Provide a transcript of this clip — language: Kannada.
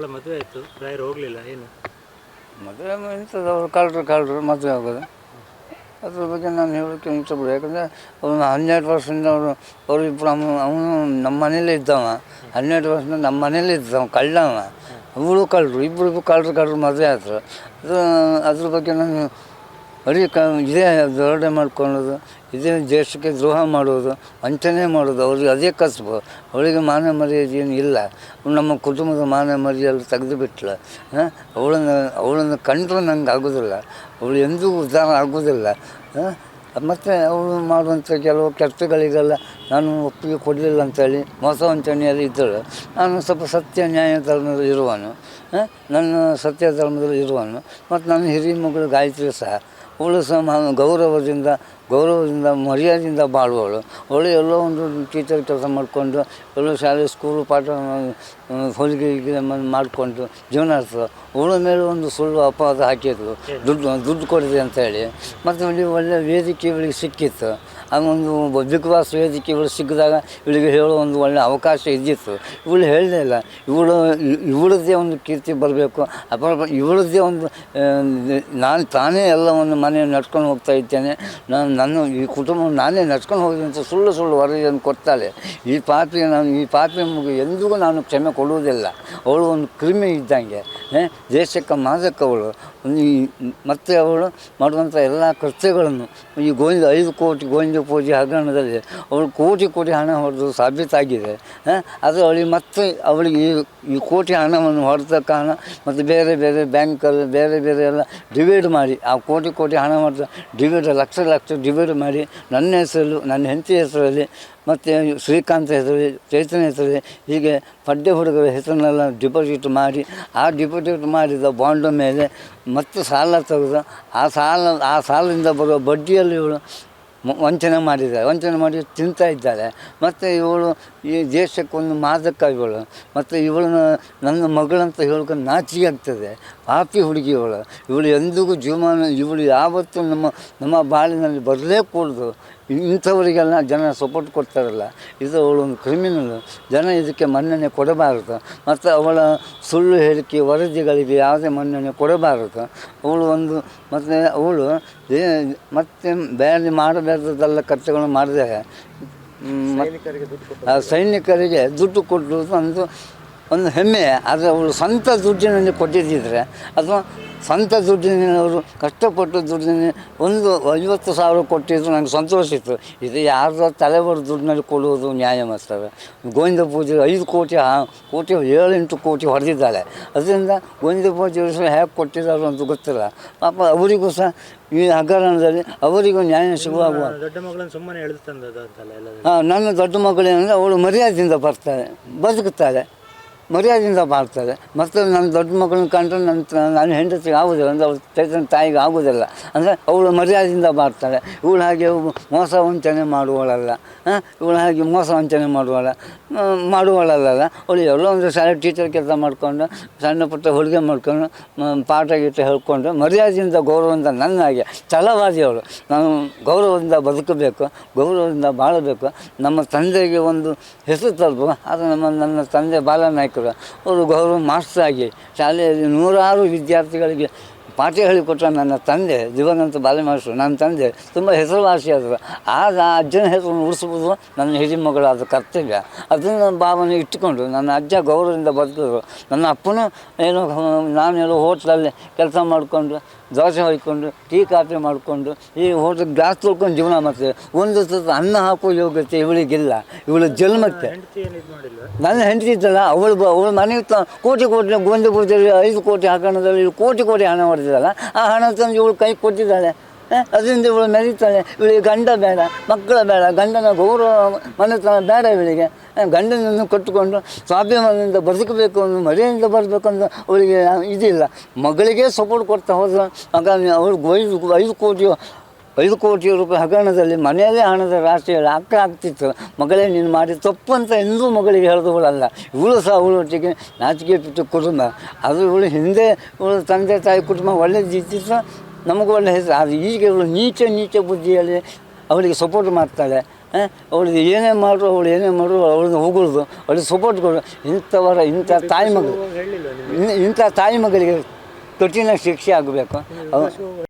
ಮಗಳ ಮದುವೆ ಆಯಿತು, ರಾಯರು ಹೋಗಲಿಲ್ಲ, ಏನು ಮದುವೆ ಇಂಥದ್ದು ಕಳ್ಳರು ಮದುವೆ ಆಗೋದು. ಅದ್ರ ಬಗ್ಗೆ ನಾನು ಹೇಳೋಕ್ಕೆ ಇಷ್ಟಪಡ. ಯಾಕಂದರೆ ಅವನು 12 ವರ್ಷದಿಂದ ಅವರು ಇಬ್ಬರು ಅವನು ನಮ್ಮ ಮನೇಲೇ ಇದ್ದವ. 12 ವರ್ಷದಿಂದ ನಮ್ಮ ಮನೇಲೇ ಇದ್ದವ, ಕಳ್ಳವ. ಅವಳು ಕಳ್ಳರು, ಇಬ್ಬರು ಕಳ್ಳರು ಮದುವೆ ಆದರು. ಅದ್ರ ಬಗ್ಗೆ ನಾನು ಬರೀ ಇದೇ ದೊರಡೆ ಮಾಡ್ಕೊಳ್ಳೋದು, ಇದೇ ದೇಶಕ್ಕೆ ದ್ರೋಹ ಮಾಡೋದು, ವಂಚನೆ ಮಾಡೋದು, ಅವ್ರಿಗೆ ಅದೇ ಕಸಬು. ಅವಳಿಗೆ ಮಾನ ಮರ್ಯಾದೆ ಏನು ಇಲ್ಲ. ನಮ್ಮ ಕುಟುಂಬದ ಮಾನ ಮರ್ಯಾದೆ ತೆಗೆದುಬಿಟ್ಲು. ಅವಳನ್ನು ಕಂಡ್ರೂ ನಂಗೆ ಆಗೋದಿಲ್ಲ. ಅವಳು ಎಂದೂ ಉದ್ಧಾರ ಆಗೋದಿಲ್ಲ. ಮತ್ತು ಅವಳು ಮಾಡುವಂಥ ಕೆಲವು ಕೆಲಸಗಳಿಗೆಲ್ಲ ನಾನು ಒಪ್ಪಿಗೆ ಕೊಡಲಿಲ್ಲ ಅಂತೇಳಿ ಮೋಸ ವಂಚನೆಯಲ್ಲಿ ಇದ್ದಳು. ನಾನು ಸ್ವಲ್ಪ ಸತ್ಯ ನ್ಯಾಯ ಧರ್ಮದಲ್ಲಿ ಇರುವನು, ನನ್ನ ಸತ್ಯ ಧರ್ಮದಲ್ಲಿ ಇರುವನು. ಮತ್ತು ನನ್ನ ಹಿರಿಯ ಮಗಳು ಗಾಯತ್ರಿ ಸಹ, ಅವಳು ಸಹ ಗೌರವದಿಂದ ಮರ್ಯಾದೆಯಿಂದ ಬಾಳುವವಳು. ಅವಳು ಎಲ್ಲೋ ಒಂದು ಟೀಚರ್ ಕೆಲಸ ಮಾಡಿಕೊಂಡು, ಎಲ್ಲೋ ಶಾಲೆ ಸ್ಕೂಲು ಪಾಠ ಹೊಲಿಗೆ ಮಾಡಿಕೊಂಡು ಜೀವನ ನಡೆಸ್ತದೆ. ಅವಳ ಮೇಲೆ ಒಂದು ಸುಳ್ಳು ಅಪವಾದ ಹಾಕಿದ್ರು, ದುಡ್ಡು ಕೊಡಿದೆ ಅಂತೇಳಿ. ಮತ್ತು ಒಳ್ಳೆಯ ವೇದಿಕೆ ಇವಳಿಗೆ ಸಿಕ್ಕಿತ್ತು. ಆಗೊಂದು ಬಿಗ್ ಬಾಸ್ ವೇದಿಕೆ ಇವಳು ಸಿಕ್ಕಿದಾಗ ಇವಳಿಗೆ ಹೇಳೋ ಒಂದು ಒಳ್ಳೆಯ ಅವಕಾಶ ಇದ್ದಿತ್ತು. ಇವಳು ಹೇಳಲೇ ಇಲ್ಲ. ಇವಳದ್ದೇ ಒಂದು ಕೀರ್ತಿ ಬರಬೇಕು, ಇವಳದ್ದೇ ಒಂದು ತಾನೇ ಎಲ್ಲವನ್ನು ಮನೆ ನಡ್ಕೊಂಡು ಹೋಗ್ತಾ ಇದ್ದೇನೆ, ನನ್ನ ಈ ಕುಟುಂಬವನ್ನು ನಾನೇ ನಡ್ಕೊಂಡು ಹೋಗಿದೆ ಅಂತ ಸುಳ್ಳು ವರದಿಯನ್ನು ಕೊಡ್ತಾಳೆ. ಈ ಪಾಪಿ ಮಗು ಎಂದಿಗೂ ನಾನು ಕ್ಷಮೆ ಕೊಡುವುದಿಲ್ಲ. ಅವಳು ಒಂದು ಕ್ರಿಮಿ ಇದ್ದಂಗೆ, ದೇಶಕ್ಕೆ ಮಾದಕವಳು. ಮತ್ತು ಅವಳು ಮಾಡುವಂಥ ಎಲ್ಲ ಕೃತ್ಯಗಳನ್ನು ಈ 5 ಕೋಟಿ ಗೋವಿಂದ ಪೂಜೆ ಹಗರಣದಲ್ಲಿ ಅವಳು ಕೋಟಿ ಹಣ ಹೊಡೆದು ಸಾಬೀತಾಗಿದೆ. ಅದು ಅವಳಿಗೆ ಈ ಕೋಟಿ ಹಣವನ್ನು ಹೊಡೆದ ಕಾರಣ ಮತ್ತು ಬೇರೆ ಬ್ಯಾಂಕಲ್ಲಿ ಬೇರೆ ಎಲ್ಲ ಡಿವೈಡ್ ಮಾಡಿ, ಆ ಕೋಟಿ ಹಣ ಹೊಡೆದ ಡಿವೈಡ್ ಲಕ್ಷ ಡಿವೈಡ್ ಮಾಡಿ ನನ್ನ ಹೆಸರಲ್ಲಿ, ನನ್ನ ಹೆಂಡತಿ ಹೆಸರಲ್ಲಿ, ಮತ್ತು ಶ್ರೀಕಾಂತ್ ಹೆಸರಲ್ಲಿ, ಚೈತನ್ಯ ಹೆಸರಲ್ಲಿ, ಹೀಗೆ ಪಡ್ಡೆ ಹುಡುಗರ ಹೆಸರನ್ನೆಲ್ಲ ಡಿಪಾಸಿಟ್ ಮಾಡಿ, ಆ ಡಿಪಾಸಿಟ್ ಮಾಡಿದ ಬಾಂಡ್ ಮೇಲೆ ಮತ್ತು ಸಾಲ ತೆಗೆದು ಆ ಸಾಲದಿಂದ ಬರುವ ಬಡ್ಡಿಯಲ್ಲಿ ಇವಳು ವಂಚನೆ ಮಾಡಿ ತಿಂತಾ ಇದ್ದಾಳೆ. ಮತ್ತು ಇವಳು ಈ ದೇಶಕ್ಕೊಂದು ಮಾದಕ ಇವಳು. ಮತ್ತು ನನ್ನ ಮಗಳಂತ ಹೇಳೋಕೆ ನಾಚಿಕೆ ಆಗ್ತದೆ. ಪಾಪಿ ಹುಡುಗಿ ಇವಳು ಎಂದಿಗೂ ಜೀವಮಾನ ಇವಳು ಯಾವತ್ತೂ ನಮ್ಮ ಬಾಳಿನಲ್ಲಿ ಬರಲೇ ಕೂಡದು. ಇಂಥವರಿಗೆಲ್ಲ ಜನ ಸಪೋರ್ಟ್ ಕೊಡ್ತಾರಲ್ಲ, ಇದು ಅವಳೊಂದು ಕ್ರಿಮಿನಲ್. ಜನ ಇದಕ್ಕೆ ಮನ್ನಣೆ ಕೊಡಬಾರದು. ಮತ್ತು ಅವಳ ಸುಳ್ಳು ಹೇಳಿಕೆ ವರದಿಗಳಿಗೆ ಯಾವುದೇ ಮನ್ನಣೆ ಕೊಡಬಾರದು. ಅವಳು ಮತ್ತೆ ಬೇರೆ ಮಾಡಬೇಕಾದಲ್ಲ ಕರ್ತವ್ಯಗಳನ್ನು ಮಾಡಿದಾಗ ಸೈನಿಕರಿಗೆ ದುಡ್ಡು ಕೊಟ್ಟರು ಒಂದು ಹೆಮ್ಮೆ. ಆದರೆ ಅವಳು ಸ್ವಂತ ದುಡ್ಡಿನಲ್ಲಿ ಕೊಟ್ಟಿದ್ದಿದ್ರೆ, ಅಥವಾ ಸ್ವಂತ ದುಡ್ಡಿನ ಅವರು ಕಷ್ಟಪಟ್ಟು ದುಡ್ಡಿನ ಒಂದು 50,000 ಕೊಟ್ಟಿದ್ರು ನನಗೆ ಸಂತೋಷ ಇತ್ತು. ಇದು ಯಾರ್ದೋ ತಲೆಬರು ದುಡ್ಡಿನಲ್ಲಿ ಕೊಡುವುದು ನ್ಯಾಯ ಮಾಡ್ತಾರೆ. ಗೋವಿಂದ ಪೂಜೆ 5 ಕೋಟಿ 7-8 ಕೋಟಿ ಹೊಡೆದಿದ್ದಾಳೆ. ಅದರಿಂದ ಗೋವಿಂದ ಪೂಜೆ ಹೇಗೆ ಕೊಟ್ಟಿದ್ದಾರೋ ಅಂತ ಗೊತ್ತಿಲ್ಲ. ಪಾಪ ಅವರಿಗೂ ಸಹ ಈ ಹಗರಣದಲ್ಲಿ ಅವರಿಗೂ ನ್ಯಾಯ ಸಿಗುವಾಗ ದೊಡ್ಡ ಮಗಳನ್ನು ಸುಮ್ಮನೆ ನನ್ನ ದೊಡ್ಡ ಮಗಳೇನಂದರೆ ಅವಳು ಮರ್ಯಾದೆಯಿಂದ ಬರ್ತಾಳೆ, ಬದುಕುತ್ತಾಳೆ, ಮರ್ಯಾದೆಯಿಂದ ಮಾಡ್ತಾರೆ. ಮತ್ತು ನನ್ನ ದೊಡ್ಡ ಮಗಳನ್ನ ಕಂಡ್ರೆ ನನ್ನ ಹೆಂಡತಿಗೆ ಆಗೋದಿಲ್ಲ, ಅಂದರೆ ಅವಳು ಚೈತನ್ಯ ತಾಯಿಗೆ ಆಗೋದಿಲ್ಲ. ಅಂದರೆ ಅವಳು ಮರ್ಯಾದೆಯಿಂದ ಮಾಡ್ತಾಳೆ. ಇವಳು ಹಾಗೆ ಮೋಸ ವಂಚನೆ ಮಾಡುವಳಲ್ಲ. ಮಾಡುವಳಲ್ಲ. ಅವಳು ಎಲ್ಲೋ ಒಂದು ಶಾಲೆ ಟೀಚರ್ ಕೆಲಸ ಮಾಡಿಕೊಂಡು, ಸಣ್ಣ ಪುಟ್ಟ ಹೊಲಿಗೆ ಮಾಡ್ಕೊಂಡು, ಪಾಠ ಗೀಟ ಹೇಳ್ಕೊಂಡು ಮರ್ಯಾದೆಯಿಂದ ಗೌರವದಿಂದ ನನ್ನಾಗೆ ಛಲವಾದಿ ಅವಳು. ನಾನು ಗೌರವದಿಂದ ಬದುಕಬೇಕು, ಗೌರವದಿಂದ ಬಾಳಬೇಕು, ನಮ್ಮ ತಂದೆಗೆ ಒಂದು ಹೆಸರು ತರಬೇಕು. ಅದು ನನ್ನ ತಂದೆ ಬಾಲನಾಯ್ಕರು. ಅವರು ಗೌರವ ಮಾಸ್ಟರಾಗಿ ಶಾಲೆಯಲ್ಲಿ 100 ವಿದ್ಯಾರ್ಥಿಗಳಿಗೆ ಪಾಠ ಹೇಳಿಕೊಟ್ಟ ನನ್ನ ತಂದೆ ದಿವಂಗತ ಬಾಲಮಾಸ್ಟರು. ನನ್ನ ತಂದೆ ತುಂಬ ಹೆಸರುವಾಸಿಯಾದರು. ಆಗ ಆ ಅಜ್ಜನ ಹೆಸರನ್ನು ಉಳಿಸುವುದು ನನ್ನ ಹಿರಿಯ ಮಗಳಾದ ಕರ್ತವ್ಯ. ಅದನ್ನು ಭಾವನೆ ಇಟ್ಟುಕೊಂಡು ನನ್ನ ಅಜ್ಜ ಗೌರವದಿಂದ ಬದುಕಿದ್ರು. ನನ್ನ ಅಪ್ಪನೂ ನಾನೆಲ್ಲೋ ಹೋಟ್ಲಲ್ಲಿ ಕೆಲಸ ಮಾಡಿಕೊಂಡು, ದೋಸೆ ಹೊಯ್ಕೊಂಡು, ಟೀ ಕಾಫಿ ಮಾಡಿಕೊಂಡು, ಈ ಹೋಟ್ಲ್ ಗ್ಲಾಸ್ ತೊಳ್ಕೊಂಡು ಜೀವನ ಮಾಡ್ತೇವೆ. ಒಂದು ಅನ್ನ ಹಾಕುವ ಯೋಗ್ಯತೆ ಇವಳಿಗಿಲ್ಲ. ಇವಳು ಜನ್ಮಕ್ಕೆ ನನ್ನ ಹೆಂಡತಿ ಇದ್ದಲ್ಲ, ಅವಳು ಮನೆಗೆ ಕೋಟಿ ಗೋವಿಂದ ಪೂಜೆಯಲ್ಲಿ 5 ಕೋಟಿ ಹಗರಣದಲ್ಲಿ ಕೋಟಿ ಹಣ ಹೊಡೆದಿದ್ದಲ್ಲ, ಆ ಹಣ ತಂದು ಇವಳು ಕೈ ಕೊಟ್ಟಿದ್ದಾಳೆ. ಅದರಿಂದ ಇವಳು ಮೆರೀತಾಳೆ. ಇವಳಿಗೆ ಗಂಡ ಬೇಡ, ಮಕ್ಕಳ ಬೇಡ, ಗಂಡನ ಗೌರವ ಮನೆತನ ಬೇಡ ಇವಳಿಗೆ. ಗಂಡನನ್ನು ಕಟ್ಟಿಕೊಂಡು ಸ್ವಾಭಿಮಾನದಿಂದ ಬದುಕಬೇಕು, ಮರ್ಯಾದೆಯಿಂದ ಬರಬೇಕು ಅಂತ ಅವಳಿಗೆ ಇದಿಲ್ಲ. ಮಗಳಿಗೆ ಸಪೋರ್ಟ್ ಕೊಡ್ತಾ ಹೋದ್ರೆ ಆಗ ಅವ್ಳಿಗೆ 5 ಕೋಟಿ ರೂಪಾಯಿ ಹಗರಣದಲ್ಲಿ ಮನೆಯಲ್ಲೇ ಹಣದ ರಾಶಿ ಆಗ್ತಿತ್ತು. ಮಗಳೇ ನೀನು ಮಾಡಿ ತಪ್ಪು ಅಂತ ಎಂದೂ ಮಗಳಿಗೆ ಹೇಳಿದವಳಲ್ಲ. ಇವಳು ಸಹ ಅವಳೊಟ್ಟಿಗೆ ನಾಚಿಕೆ ಬಿಟ್ಟು ಕುಟುಂಬ. ಅದು ಇವಳು ಹಿಂದೆ ಇವಳು ತಂದೆ ತಾಯಿ ಕುಟುಂಬ ಒಳ್ಳೆಯದಿತ್ತು, ನಮಗೂ ಒಳ್ಳೆಯ ಹೆಸರು. ಆದರೆ ಈಗ ಇವಳು ನೀಚ ಬುದ್ಧಿಯಲ್ಲಿ ಅವಳಿಗೆ ಸಪೋರ್ಟ್ ಮಾಡ್ತಾಳೆ. ಅವಳಿಗೆ ಏನೇ ಮಾಡು ಅವಳನ್ನ ಹೋಗುದು, ಅವಳಿಗೆ ಸಪೋರ್ಟ್ ಕೊಡು. ಇಂಥ ತಾಯಿ ಮಗಳು ಹೇಳಿಲ್ಲ ನಿಮಗೆ ಇಂಥ ತಾಯಿ ಮಗಳಿಗೆ ಕಠಿಣ ಶಿಕ್ಷೆ ಆಗಬೇಕು.